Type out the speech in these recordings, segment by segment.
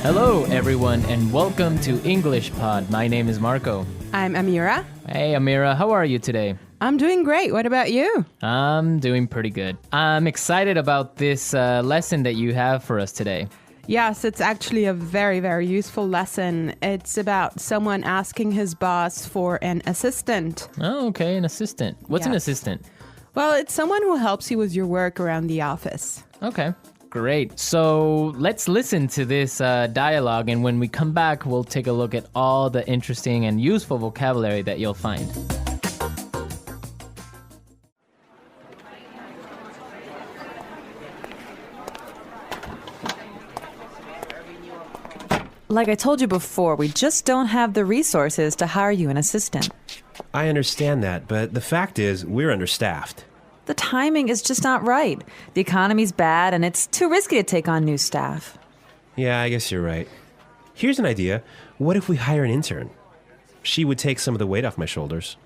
Hello, everyone, and welcome to English Pod. My name is Marco. I'm Amira. Hey, Amira, how are you today? I'm doing great. What about you? I'm doing pretty good. I'm excited about this lesson that you have for us today. Yes, it's actually a very, very useful lesson. It's about someone asking his boss for an assistant. Oh, okay, an assistant. What's an Yes. assistant? Well, it's someone who helps you with your work around the office. Okay, great. So let's listen to this dialogue, and when we come back, we'll take a look at all the interesting and useful vocabulary that you'll find. Like I told you before, we just don't have the resources to hire you an assistant. I understand that, but the fact is, we're understaffed. The timing is just not right. The economy's bad, and it's too risky to take on new staff. Yeah, I guess you're right. Here's an idea. What if we hire an intern? She would take some of the weight off my shoulders.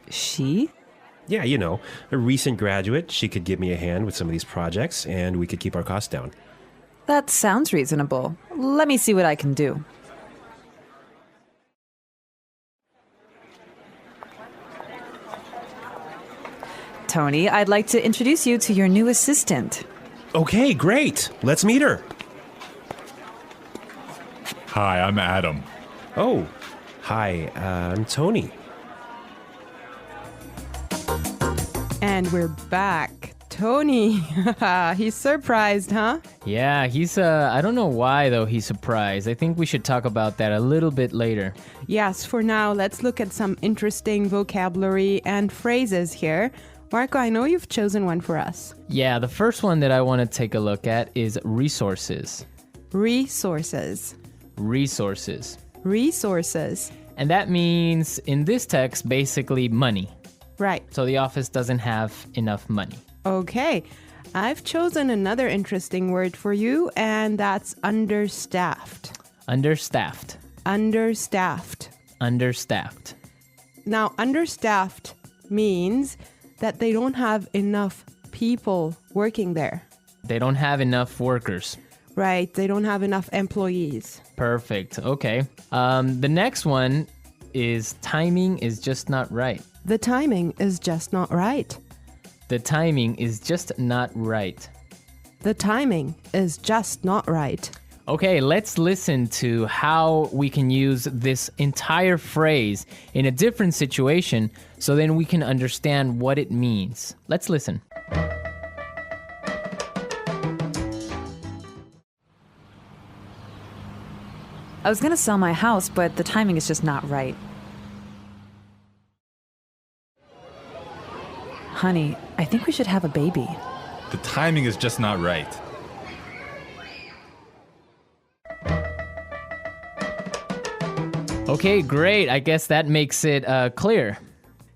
She? Yeah, you know, a recent graduate. She could give me a hand with some of these projects, and we could keep our costs down. That sounds reasonable. Let me see what I can do. Tony, I'd like to introduce you to your new assistant. Okay, great. Let's meet her. Hi, I'm Adam. Oh, hi, I'm Tony. And we're back. Tony. He's surprised, huh? Yeah, he's, I don't know why, though, he's surprised. I think we should talk about that a little bit later. Yes, for now, let's look at some interesting vocabulary and phrases here. Marco, I know you've chosen one for us. Yeah, the first one that I want to take a look at is resources. Resources. Resources. Resources. And that means, in this text, basically money. Right. So the office doesn't have enough money. Okay. I've chosen another interesting word for you, and that's understaffed. Understaffed. Understaffed. Understaffed. Now, understaffed means that they don't have enough people working there. They don't have enough workers. Right. They don't have enough employees. Perfect. Okay. The next one is timing is just not right. The timing is just not right. The timing is just not right. The timing is just not right. Okay, let's listen to how we can use this entire phrase in a different situation so then we can understand what it means. Let's listen. I was going to sell my house, but the timing is just not right. Honey, I think we should have a baby. The timing is just not right. Okay, great. I guess that makes it clear.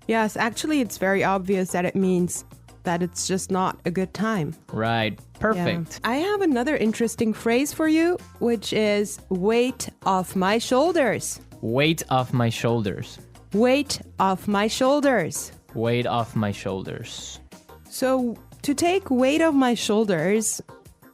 Yes, actually, it's very obvious that it means that it's just not a good time. Right. Perfect. Yeah. I have another interesting phrase for you, which is weight off my shoulders. Weight off my shoulders. Weight off my shoulders. Weight off my shoulders. So, to take weight off my shoulders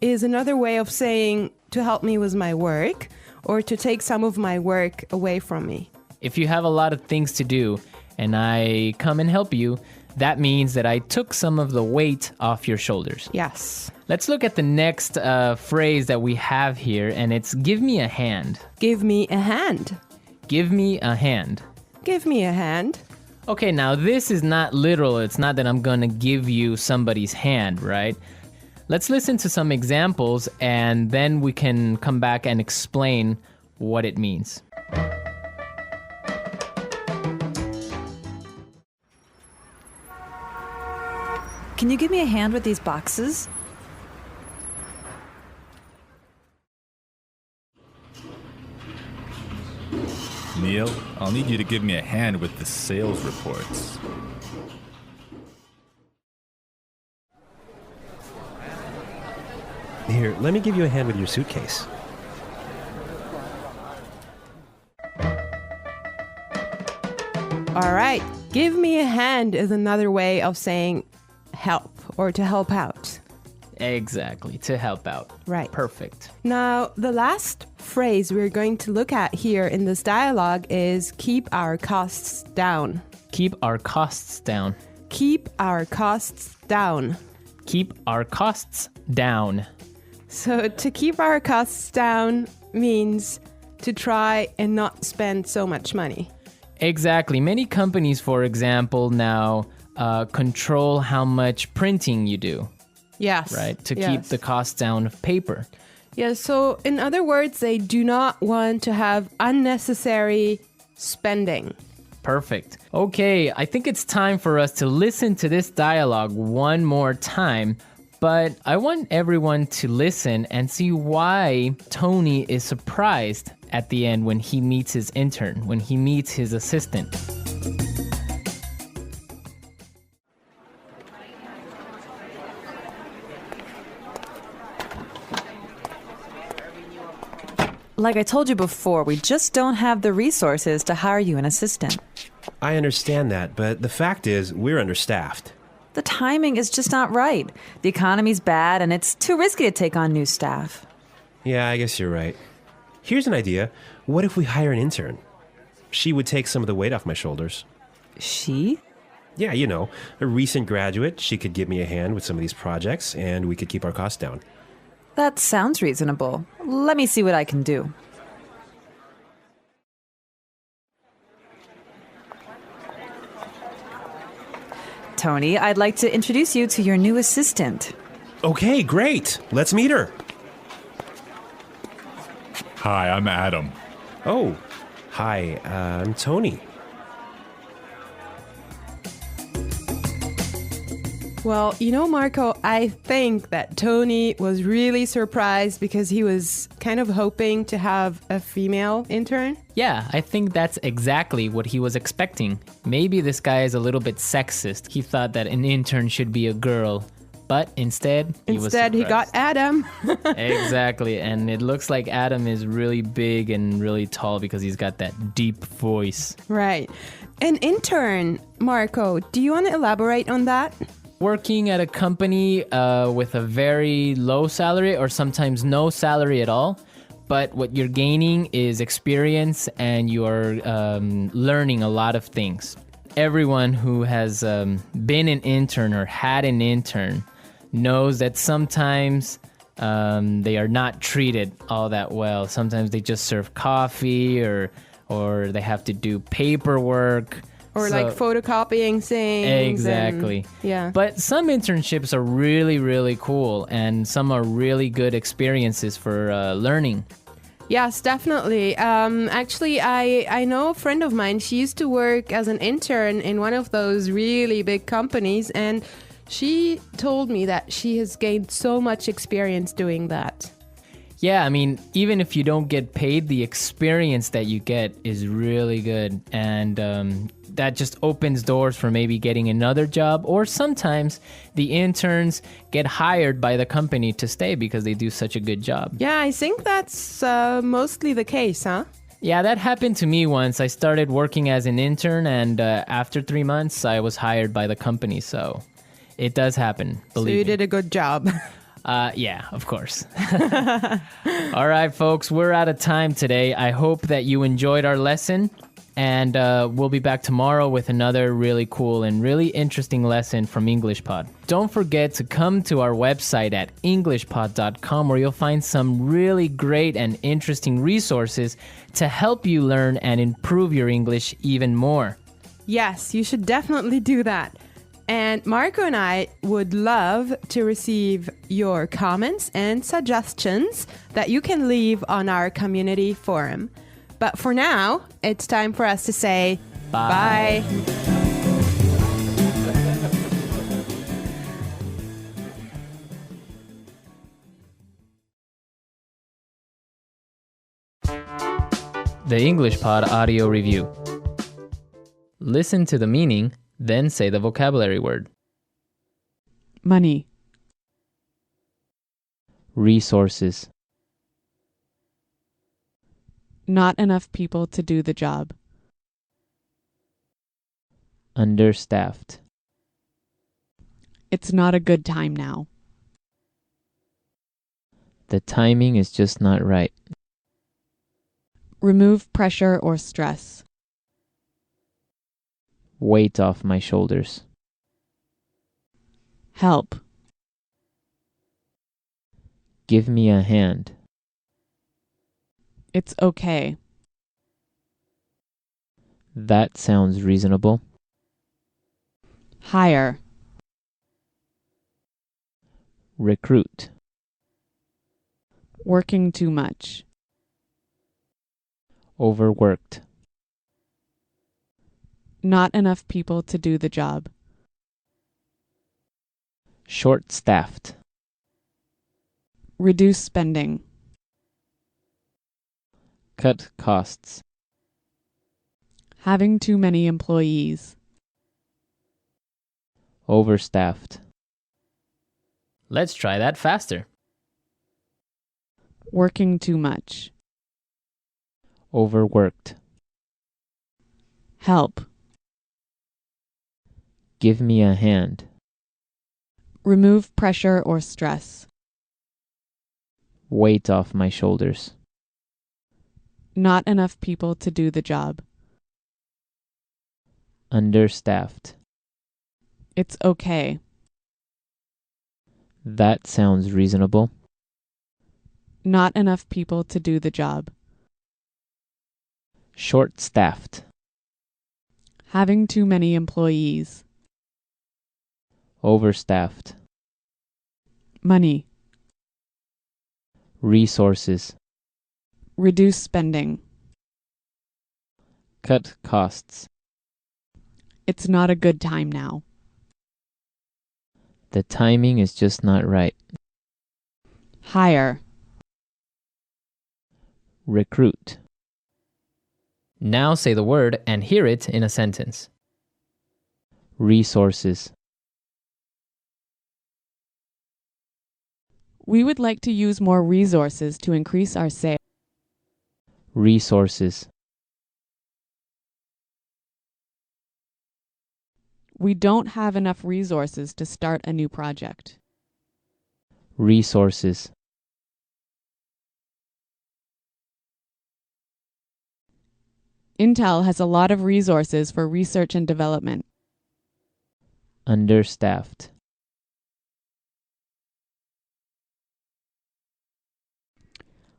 is another way of saying to help me with my work or to take some of my work away from me. If you have a lot of things to do and I come and help you, that means that I took some of the weight off your shoulders. Yes. Let's look at the next phrase that we have here, and it's give me a hand. Give me a hand. Give me a hand. Give me a hand. Okay, now this is not literal. It's not that I'm gonna give you somebody's hand, right? Let's listen to some examples and then we can come back and explain what it means. Can you give me a hand with these boxes? Neil, I'll need you to give me a hand with the sales reports. Here, let me give you a hand with your suitcase. All right. Give me a hand is another way of saying help or to help out. Exactly, to help out. Right. Perfect. Now, the last phrase we're going to look at here in this dialogue is keep our costs down. Keep our costs down. Keep our costs down. Keep our costs down. So to keep our costs down means to try and not spend so much money. Exactly. Many companies, for example, now control how much printing you do, Yes. right? To yes. keep the cost down of paper. Yeah, so in other words, they do not want to have unnecessary spending. Perfect. Okay, I think it's time for us to listen to this dialogue one more time. But I want everyone to listen and see why Tony is surprised at the end when he meets his intern, when he meets his assistant. Like I told you before, we just don't have the resources to hire you an assistant. I understand that, but the fact is, we're understaffed. The timing is just not right. The economy's bad, and it's too risky to take on new staff. Yeah, I guess you're right. Here's an idea. What if we hire an intern? She would take some of the weight off my shoulders. She? Yeah, you know, a recent graduate. She could give me a hand with some of these projects, and we could keep our costs down. That sounds reasonable. Let me see what I can do. Tony, I'd like to introduce you to your new assistant. Okay, great. Let's meet her. Hi, I'm Adam. Oh, hi, I'm Tony. Well, you know, Marco, I think that Tony was really surprised because he was kind of hoping to have a female intern. Yeah, I think that's exactly what he was expecting. Maybe this guy is a little bit sexist. He thought that an intern should be a girl, but instead he got Adam. Exactly, and it looks like Adam is really big and really tall because he's got that deep voice. Right. An intern, Marco, do you want to elaborate on that? Working at a company with a very low salary or sometimes no salary at all, but what you're gaining is experience and you are learning a lot of things. Everyone who has been an intern or had an intern knows that sometimes they are not treated all that well. Sometimes they just serve coffee or they have to do paperwork. Or like photocopying things. Exactly. Yeah. But some internships are really, really cool and some are really good experiences for learning. Yes, definitely. Actually, I know a friend of mine. She used to work as an intern in one of those really big companies, and she told me that she has gained so much experience doing that. Yeah, I mean, even if you don't get paid, the experience that you get is really good. And that just opens doors for maybe getting another job. Or sometimes the interns get hired by the company to stay because they do such a good job. Yeah, I think that's mostly the case, huh? Yeah, that happened to me once. I started working as an intern, and after 3 months, I was hired by the company. So it does happen, believe me. So you did a good job. Yeah, of course. All right, folks, we're out of time today. I hope that you enjoyed our lesson, and we'll be back tomorrow with another really cool and really interesting lesson from EnglishPod. Don't forget to come to our website at englishpod.com, where you'll find some really great and interesting resources to help you learn and improve your English even more. Yes, you should definitely do that. And Marco and I would love to receive your comments and suggestions that you can leave on our community forum. But for now, it's time for us to say bye. The English Pod Audio Review. Listen to the meaning, then say the vocabulary word. Money, Resources. not enough people to do the job. Understaffed. It's not a good time now. The timing is just not right. Remove pressure or stress. Weight off my shoulders. Help. Give me a hand. It's okay. That sounds reasonable. Hire. Recruit. Working too much. Overworked. Not enough people to do the job. Short-staffed. Reduce spending. Cut costs. Having too many employees. Overstaffed. Let's try that faster. Working too much. Overworked. Help. Give me a hand. Remove pressure or stress. Weight off my shoulders. Not enough people to do the job. Understaffed. It's okay. That sounds reasonable. Not enough people to do the job. Short-staffed. Having too many employees. Overstaffed. Money. Resources. Reduce spending. Cut costs. It's not a good time now. The timing is just not right. Hire. Recruit. Now say the word and hear it in a sentence. Resources. We would like to use more resources to increase our sales. Resources. We don't have enough resources to start a new project. Resources. Intel has a lot of resources for research and development. Understaffed.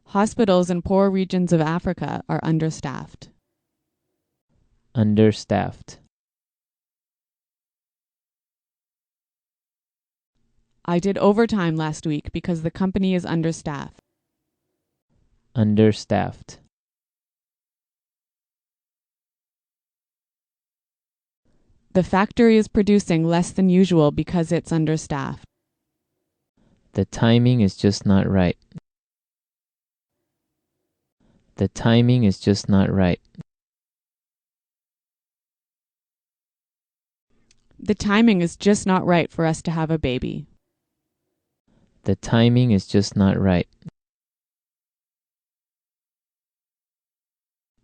Hospitals in poor regions of Africa are understaffed. Understaffed. I did overtime last week because the company is understaffed. Understaffed. The factory is producing less than usual because it's understaffed. The timing is just not right. The timing is just not right. The timing is just not right for us to have a baby. The timing is just not right.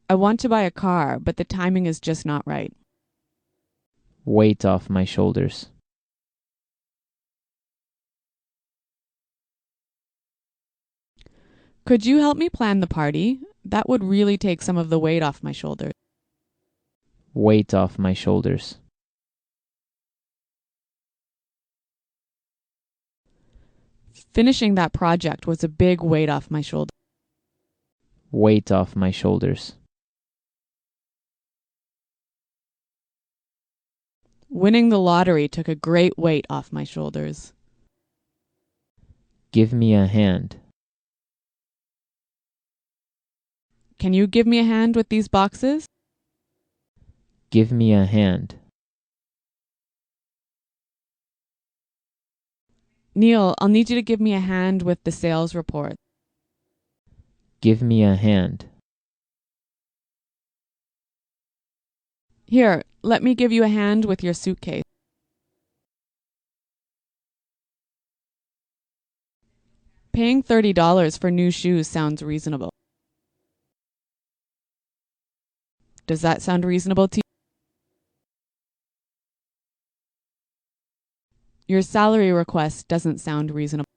I want to buy a car, but the timing is just not right. Weight off my shoulders. Could you help me plan the party? That would really take some of the weight off my shoulders. Weight off my shoulders. Finishing that project was a big weight off my shoulders. Weight off my shoulders. Winning the lottery took a great weight off my shoulders. Give me a hand. Can you give me a hand with these boxes? Give me a hand. Neil, I'll need you to give me a hand with the sales report. Give me a hand. Here, let me give you a hand with your suitcase. Paying $30 for new shoes sounds reasonable. Does that sound reasonable to you? Your salary request doesn't sound reasonable.